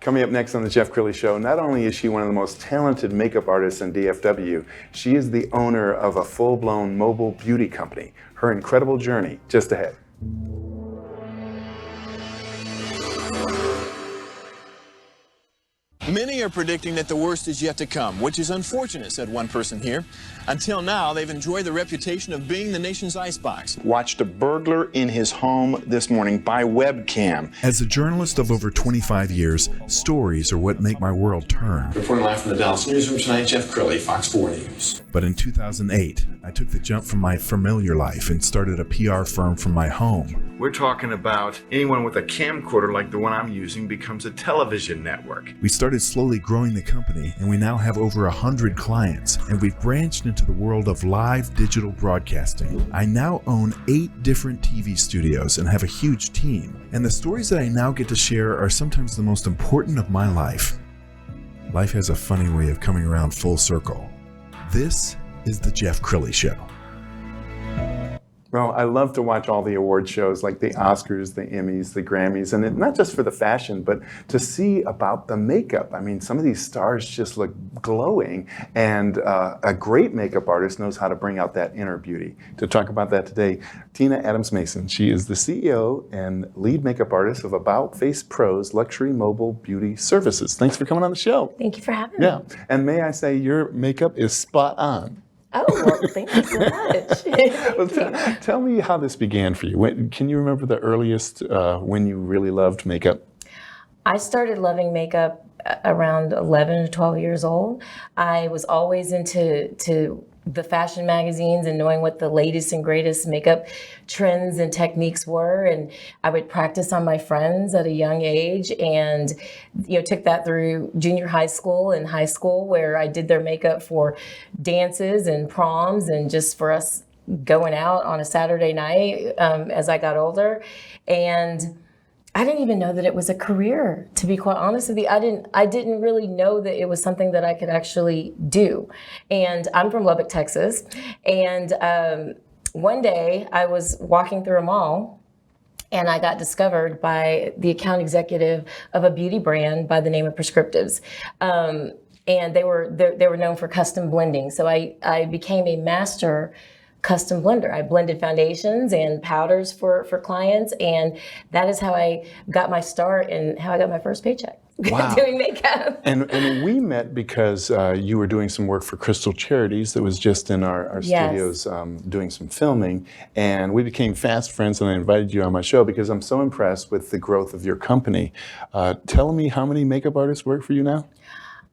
Coming up next on the Jeff Crilley Show, not only is she one of the most talented makeup artists in DFW, she is the owner of a full-blown mobile beauty company. Her incredible journey just ahead. Many are predicting that the worst is yet to come, which is unfortunate, said one person here. Until now, they've enjoyed the reputation of being the nation's icebox. Watched a burglar in his home this morning by webcam. As a journalist of over 25 years, stories are what make my world turn. Reporting live from the Dallas newsroom tonight, Jeff Crilley, Fox 4 News. But in 2008, I took the jump from my familiar life and started a PR firm from my home. We're talking about anyone with a camcorder like the one I'm using becomes a television network. We started slowly growing the company, and we now have over 100 clients, and we've branched into the world of live digital broadcasting. I now own 8 different TV studios and have a huge team, and the stories that I now get to share are sometimes the most important of my life. Life has a funny way of coming around full circle. This is the Jeff Crilley Show. Well, I love to watch all the award shows like the Oscars, the Emmys, the Grammys, and not just for the fashion, but to see about the makeup. I mean, some of these stars just look glowing, and a great makeup artist knows how to bring out that inner beauty. To talk about that today, Tina Adams-Mason. She is the CEO and lead makeup artist of About Face Pro's Luxury Mobile Beauty Services. Thanks for coming on the show. Thank you for having me. Yeah, and may I say your makeup is spot on. Oh, well, thank you so much. Well, tell me how this began for you. Can you remember the earliest when you really loved makeup? I started loving makeup around 11 or 12 years old. I was always into the fashion magazines and knowing what the latest and greatest makeup trends and techniques were, and I would practice on my friends at a young age, and took that through junior high school and high school, where I did their makeup for dances and proms and just for us going out on a Saturday night as I got older. And I didn't even know that it was a career, to be quite honest with you. I didn't really know that it was something that I could actually do. And I'm from Lubbock, Texas. And one day I was walking through a mall, and I got discovered by the account executive of a beauty brand by the name of Prescriptives. And they were known for custom blending. So I became a master custom blender. I blended foundations and powders for clients, and that is how I got my start and how I got my first paycheck. Wow. Doing makeup. And we met because you were doing some work for Crystal Charities that was just in our Yes. studios doing some filming, and we became fast friends, and I invited you on my show because I'm so impressed with the growth of your company. Tell me, how many makeup artists work for you now?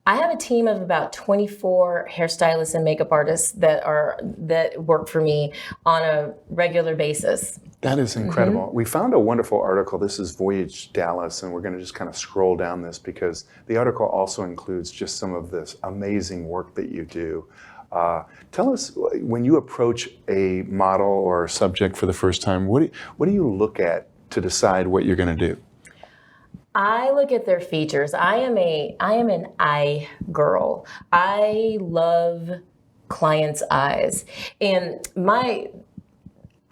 I have a team of about 24 hairstylists and makeup artists that work for me on a regular basis. That is incredible. We found a wonderful article. This is Voyage Dallas, and we're going to just kind of scroll down this because the article also includes just some of this amazing work that you do. Tell us, when you approach a model or a subject for the first time, what do you look at to decide what you're going to do? I look at their features. I am an eye girl. I love clients' eyes. And I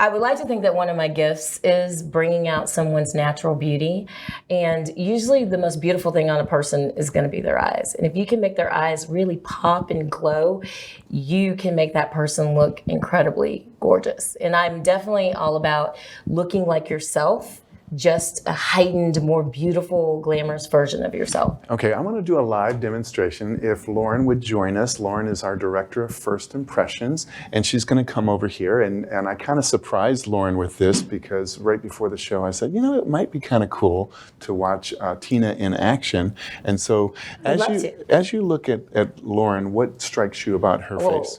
would like to think that one of my gifts is bringing out someone's natural beauty. And usually the most beautiful thing on a person is going to be their eyes. And if you can make their eyes really pop and glow, you can make that person look incredibly gorgeous. And I'm definitely all about looking like yourself, just a heightened, more beautiful, glamorous version of yourself. Okay, I want to do a live demonstration. If Lauren would join us. Lauren is our director of First Impressions, and she's going to come over here. And I kind of surprised Lauren with this because right before the show I said, it might be kind of cool to watch Tina in action. And so as you look at Lauren, what strikes you about her face?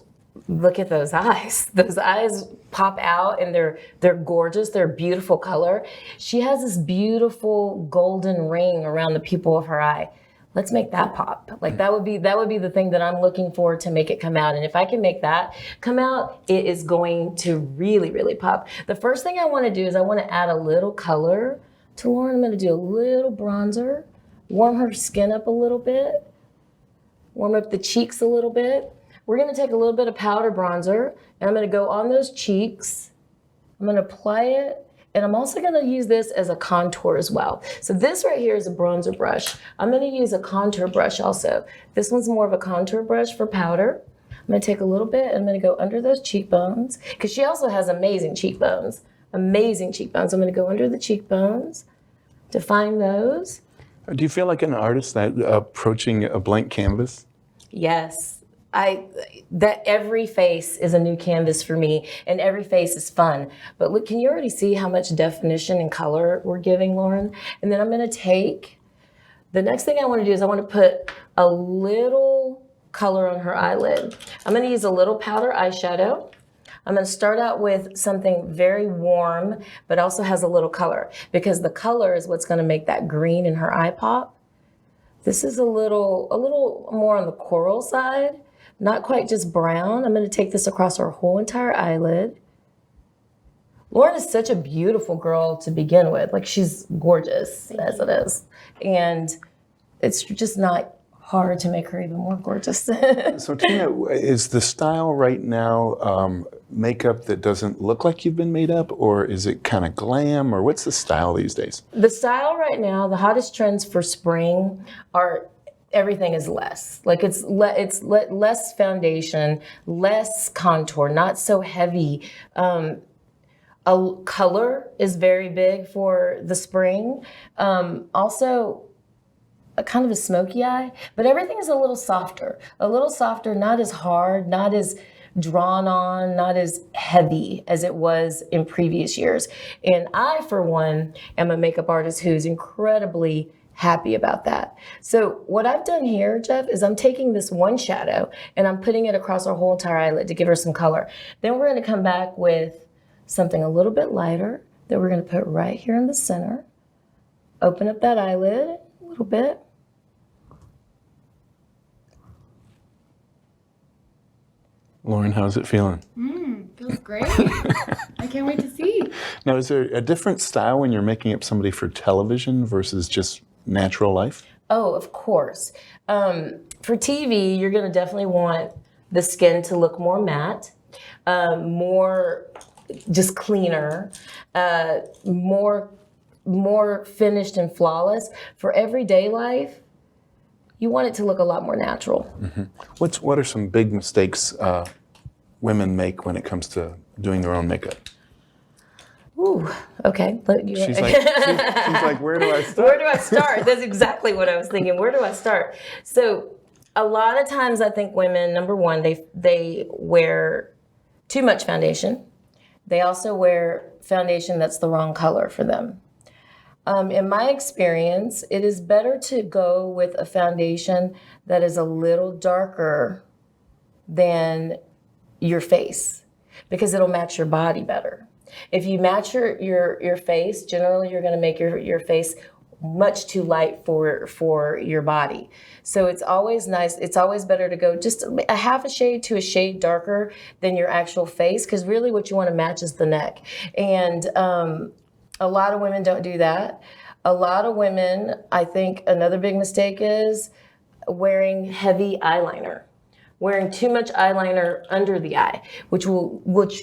Look at those eyes. Those eyes pop out, and they're gorgeous. They're a beautiful color. She has this beautiful golden ring around the pupil of her eye. Let's make that pop. Like that would be the thing that I'm looking for to make it come out. And if I can make that come out, it is going to really, really pop. The first thing I want to do is I want to add a little color to Lauren. I'm going to do a little bronzer, warm her skin up a little bit, warm up the cheeks a little bit. We're going to take a little bit of powder bronzer, and I'm going to go on those cheeks. I'm going to apply it, And I'm also gonna use this as a contour as well. So this right here is a bronzer brush. I'm gonna use a contour brush also. This one's more of a contour brush for powder. I'm gonna take a little bit and I'm gonna go under those cheekbones, because she also has amazing cheekbones. Amazing cheekbones. I'm gonna go under the cheekbones, define those. Do you feel like an artist that approaching a blank canvas? Yes. That every face is a new canvas for me, and every face is fun. But look, can you already see how much definition and color we're giving, Lauren? And then I'm gonna take, the next thing I wanna do is I wanna put a little color on her eyelid. I'm gonna use a little powder eyeshadow. I'm gonna start out with something very warm, but also has a little color, because the color is what's gonna make that green in her eye pop. This is a little more on the coral side, not quite just brown. I'm gonna take this across her whole entire eyelid. Lauren is such a beautiful girl to begin with. Like, she's gorgeous as it is. And it's just not hard to make her even more gorgeous. So Tina, is the style right now makeup that doesn't look like you've been made up, or is it kind of glam, or what's the style these days? The style right now, the hottest trends for spring are everything is less. Like it's less foundation, less contour, not so heavy. A color is very big for the spring. Also, a kind of a smoky eye, but everything is a little softer, not as hard, not as drawn on, not as heavy as it was in previous years. And I, for one, am a makeup artist who's incredibly happy about that. So what I've done here, Jeff, is I'm taking this one shadow and I'm putting it across her whole entire eyelid to give her some color. Then we're gonna come back with something a little bit lighter that we're gonna put right here in the center. Open up that eyelid a little bit. Lauren, how's it feeling? Feels great. I can't wait to see. Now, is there a different style when you're making up somebody for television versus just natural life? Oh, of course. For TV, you're gonna definitely want the skin to look more matte, more just cleaner, more finished and flawless. For everyday life, you want it to look a lot more natural. Mm-hmm. What are some big mistakes women make when it comes to doing their own makeup? Ooh, okay. She's like, where do I start? Where do I start? That's exactly what I was thinking. Where do I start? So a lot of times I think women, number one, they wear too much foundation. They also wear foundation that's the wrong color for them. In my experience, it is better to go with a foundation that is a little darker than your face, because it'll match your body better. If you match your face, generally you're gonna make your face much too light for your body. So it's always nice, it's always better to go just a half a shade to a shade darker than your actual face, because really what you wanna match is the neck. And a lot of women don't do that. A lot of women, I think another big mistake is wearing heavy eyeliner. Wearing too much eyeliner under the eye, which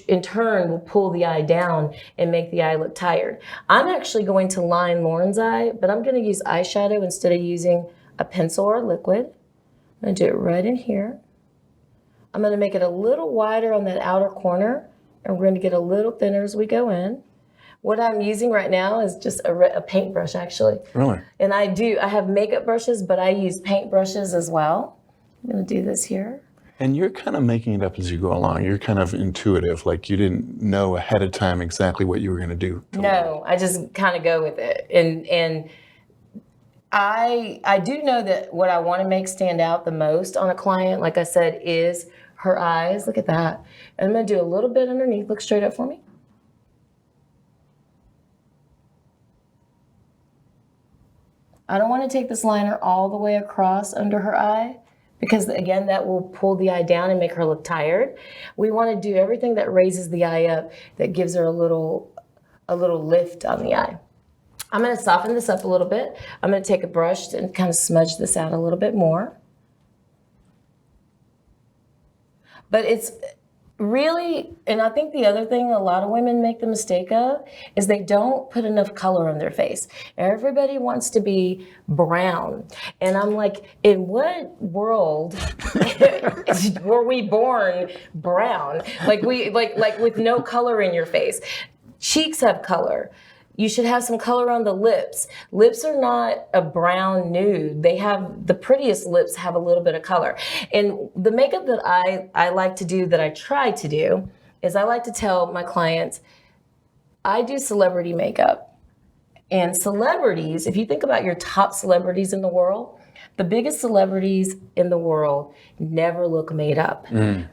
in turn will pull the eye down and make the eye look tired. I'm actually going to line Lauren's eye, but I'm gonna use eyeshadow instead of using a pencil or a liquid. I'm gonna do it right in here. I'm gonna make it a little wider on that outer corner, and we're gonna get a little thinner as we go in. What I'm using right now is just a paintbrush, actually. Really? And I have makeup brushes, but I use paint brushes as well. I'm gonna do this here. And you're kind of making it up as you go along. You're kind of intuitive, like you didn't know ahead of time exactly what you were gonna do. No, I just kind of go with it. And I do know that what I wanna make stand out the most on a client, like I said, is her eyes. Look at that. And I'm gonna do a little bit underneath. Look straight up for me. I don't want to take this liner all the way across under her eye, because again, that will pull the eye down and make her look tired. We want to do everything that raises the eye up, that gives her a little lift on the eye. I'm going to soften this up a little bit. I'm going to take a brush and kind of smudge this out a little bit more. But Really, and I think the other thing a lot of women make the mistake of is they don't put enough color on their face. Everybody wants to be brown. And I'm like, in what world were we born brown? Like with no color in your face. Cheeks have color. You should have some color on the lips. Lips are not a brown nude. They have, the prettiest lips have a little bit of color. And the makeup that I like to do, that I try to do, is I like to tell my clients, I do celebrity makeup. And celebrities, if you think about your top celebrities in the world, the biggest celebrities in the world never look made up,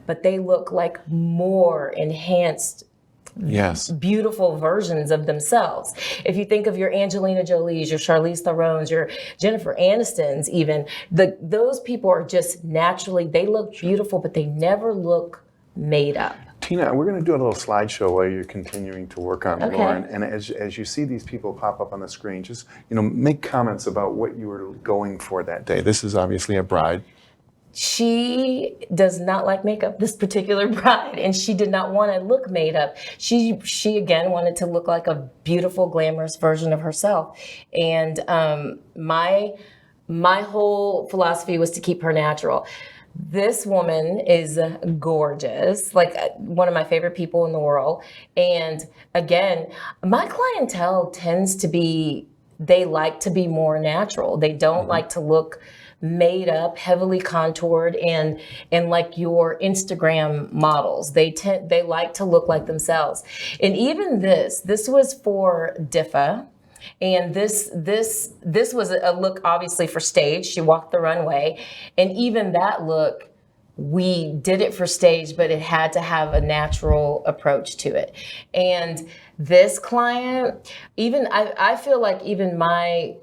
but they look like more enhanced, Yes. beautiful versions of themselves. If you think of your Angelina Jolie's, your Charlize Theron's, your Jennifer Aniston's even, those people are just naturally, they look beautiful, but they never look made up. Tina, we're going to do a little slideshow while you're continuing to work on Okay. Lauren. And as you see these people pop up on the screen, just make comments about what you were going for that day. This is obviously a bride. She does not like makeup, this particular bride, and she did not want to look made up. She again wanted to look like a beautiful, glamorous version of herself. And my whole philosophy was to keep her natural. This woman is gorgeous, like one of my favorite people in the world. And again, my clientele tends to be, they like to be more natural. They don't like to look made up, heavily contoured, and like your Instagram models. They like to look like themselves. And even this was for Diffa. And this was a look obviously for stage. She walked the runway. And even that look, we did it for stage, but it had to have a natural approach to it. And this client, even I feel like even my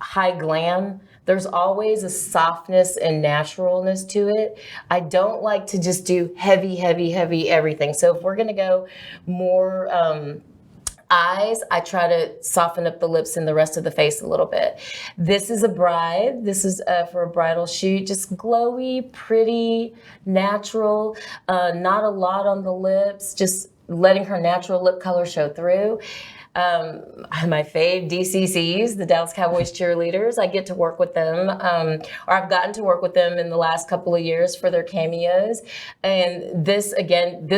high glam, there's always a softness and naturalness to it. I don't like to just do heavy everything. So if we're gonna go more eyes, I try to soften up the lips and the rest of the face a little bit. This is a bride. This is for a bridal shoot. Just glowy, pretty, natural, not a lot on the lips, just letting her natural lip color show through. My fave DCCs, the Dallas Cowboys cheerleaders, I get to work with them, or I've gotten to work with them in the last couple of years for their cameos. And this, again,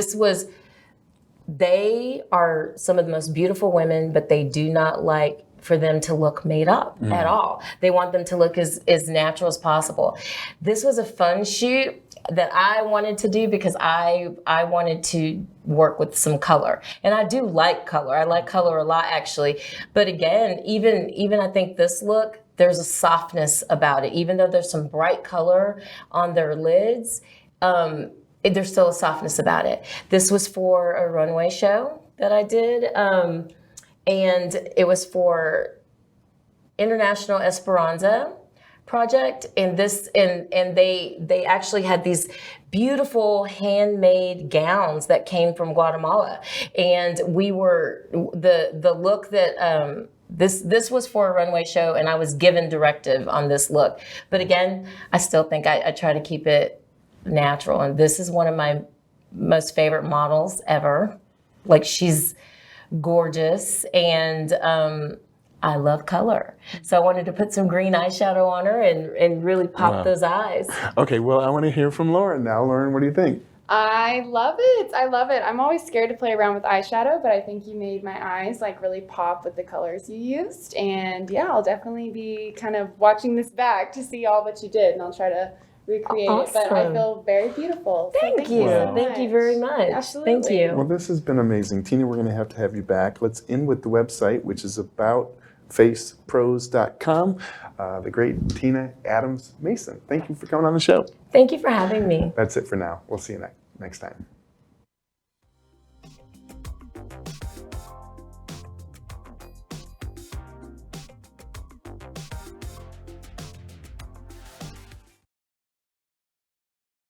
they are some of the most beautiful women, but they do not like for them to look made up at all. They want them to look as natural as possible. This was a fun shoot that I wanted to do because I wanted to work with some color. And I do like color. I like color a lot, actually. But again, even I think this look, there's a softness about it. Even though there's some bright color on their lids, there's still a softness about it. This was for a runway show that I did. And it was for International Esperanza project, and they actually had these beautiful handmade gowns that came from Guatemala, and we were the look that this was for a runway show, and I was given directive on this look. But again, I still think I try to keep it natural, and this is one of my most favorite models ever. Like, she's gorgeous, and I love color. So I wanted to put some green eyeshadow on her and really pop those eyes. Okay, well, I want to hear from Lauren now. Lauren, what do you think? I love it. I love it. I'm always scared to play around with eyeshadow, but I think you made my eyes like really pop with the colors you used. And yeah, I'll definitely be kind of watching this back to see all that you did, and I'll try to recreate it. But I feel very beautiful. So Thank you. Wow. Thank you very much. Absolutely. Thank you. Well, this has been amazing. Tina, we're going to have you back. Let's end with the website, which is aboutfacepros.com. The great Tina Adams Mason. Thank you for coming on the show. Thank you for having me. That's it for now. We'll see you next time.